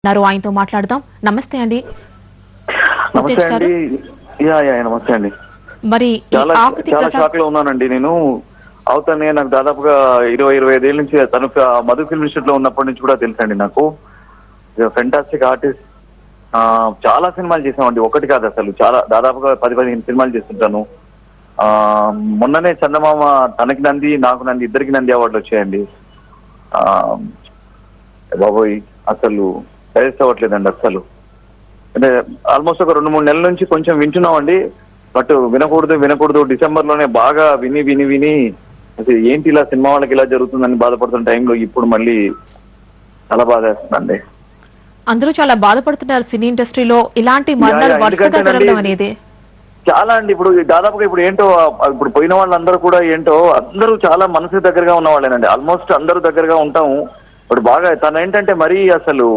ఆయనతో మాట్లాడదాం. నమస్తే అండి. నమస్తే అండి. నమస్తే అండి. మరి చాలా షాక్ లో ఉన్నానండి నేను. అవుతానే నాకు దాదాపుగా 20-25 ఏళ్ళ నుంచి తనకు మధు ఫిల్మ్ ఇన్స్టిట్యూట్ లో ఉన్నప్పటి నుంచి కూడా తెలుసండి నాకు. Fantastic artist. చాలా సినిమాలు చేసామండి, ఒకటి కాదు అసలు, చాలా దాదాపుగా 10-15 సినిమాలు చేస్తుంటాను. మొన్ననే చందమామ తనకి నంది నాకు నంది ఇద్దరికి నంది అవార్డులు వచ్చాయండి. బాబోయ్ అసలు డైజెస్ట్ అవ్వట్లేదండి అసలు. అంటే ఆల్మోస్ట్ ఒక 2-3 నెలల నుంచి కొంచెం వింటున్నామండి, బట్ వినకూడదు డిసెంబర్ లోనే బాగా విని అసలు ఏంటి ఇలా సినిమా వాళ్ళకి ఇలా జరుగుతుందని బాధపడుతున్న టైంలో ఇప్పుడు మళ్ళీ చాలా బాధ వేస్తుందండి. అందరూ చాలా బాధపడుతున్నారు సినీ ఇండస్ట్రీలో ఇలాంటి మరణాలు వరుసగా జరగడం అనేది. చాలా అండి. ఇప్పుడు దాదాపుగా ఇప్పుడు ఏంటో, ఇప్పుడు పోయిన వాళ్ళందరూ కూడా ఏంటో అందరూ చాలా మనసు దగ్గరగా ఉన్న వాళ్ళేనండి. ఆల్మోస్ట్ అందరూ దగ్గరగా ఉంటాము. ఇప్పుడు బాగా తను ఏంటంటే మరీ అసలు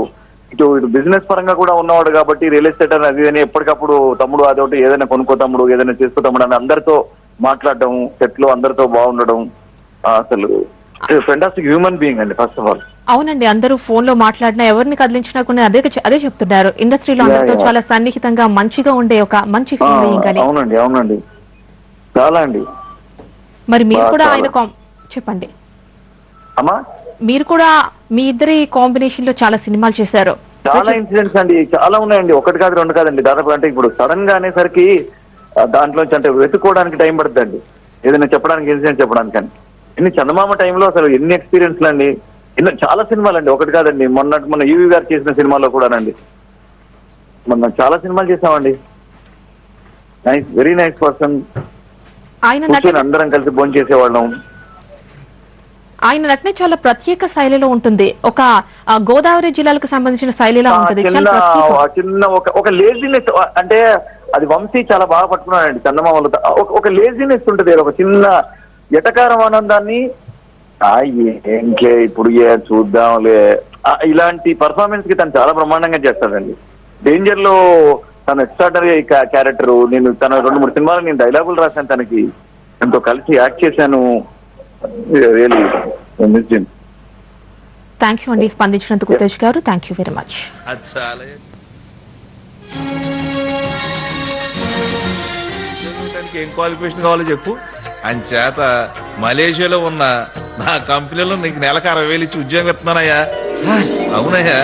ఇటు బిజినెస్ పరంగా కూడా ఉన్నవాడు కాబట్టి రియల్ ఎస్టేట్ అది అని ఎప్పటికప్పుడు తమ్ముడు అదొకటి ఏదైనా కొనుక్కో తమ్ముడు, ఏదైనా చేసుకో తమ్ముడు అని అందరితో మాట్లాడడం, సెట్ లో అందరితో బాగుండడం. అసలు ఫెంటాస్టిక్ హ్యూమన్ బీయింగ్ అండి ఫస్ట్ ఆఫ్ ఆల్. అవునండి, అందరూ ఫోన్ లో మాట్లాడినా ఎవరిని కదిలించినా కూడా అదే చెప్తున్నారు. ఇండస్ట్రీలో అందరితో చాలా సన్నిహితంగా మంచిగా ఉండే ఒక మంచి హ్యూమన్ బీయింగ్ అని. అవునండి చాలా అండి. మరి మీరు కూడా ఆయన చెప్పండి అమ్మా, మీరు కూడా మీ ఇద్దరి కాంబినేషన్ లో చాలా సినిమాలు చేశారు. చాలా ఇన్సిడెంట్స్ అండి, చాలా ఉన్నాయండి. ఒకటి కాదు రెండు కాదండి. దాదాపు అంటే ఇప్పుడు సడన్ గా అనేసరికి దాంట్లోంచి అంటే వెతుక్కోవడానికి టైం పడుతుందండి, ఏదైనా చెప్పడానికి ఇన్సిడెంట్ చెప్పడానికి. కానీ ఇన్ని చందమామ టైంలో అసలు ఎన్ని ఎక్స్పీరియన్స్లు అండి, చాలా సినిమాలు అండి, ఒకటి కాదండి. మొన్న ఈవీ గారు చేసిన సినిమాలో కూడానండి, మొన్న చాలా సినిమాలు చేసామండి. Nice, very nice person. అందరం కలిసి భోజనం చేసేవాళ్ళం. ఆయన నటన చాలా ప్రత్యేక శైలిలో ఉంటుంది, ఒక గోదావరి జిల్లాలకు సంబంధించిన శైలిలో ఉంటుంది. చిన్న ఒక లేజినెస్ అంటే అది వంశీ చాలా బాగా పట్టుకున్నాడండి చందమామలో. ఒక లేజినెస్ ఉంటుంది, ఒక చిన్న ఎటకారం ఆనందాన్ని ఇంకే ఇప్పుడు చూద్దాంలే ఇలాంటి పర్ఫార్మెన్స్ కి తను చాలా బ్రహ్మాండంగా చేస్తాడండి. డేంజర్ లో తన ఎక్స్ట్రాడనరీ క్యారెక్టర్, నేను తన 2-3 సినిమాలు నేను డైలాగులు రాశాను, తనకి ఎంతో కలిసి యాక్ట్ చేశాను. థ్యాంక్ యూ అండి స్పందించినందుకు తేజ్ గారు. Thank you very much. ఏం క్వాలిఫికేషన్ కావాలో చెప్పు. అంచేత మలేషియాలో ఉన్న నా కంపెనీలో నీకు నెలకు 60,000 ఇచ్చి ఉద్యోగం ఇస్తున్నానయ్యా. అవునయ్యా.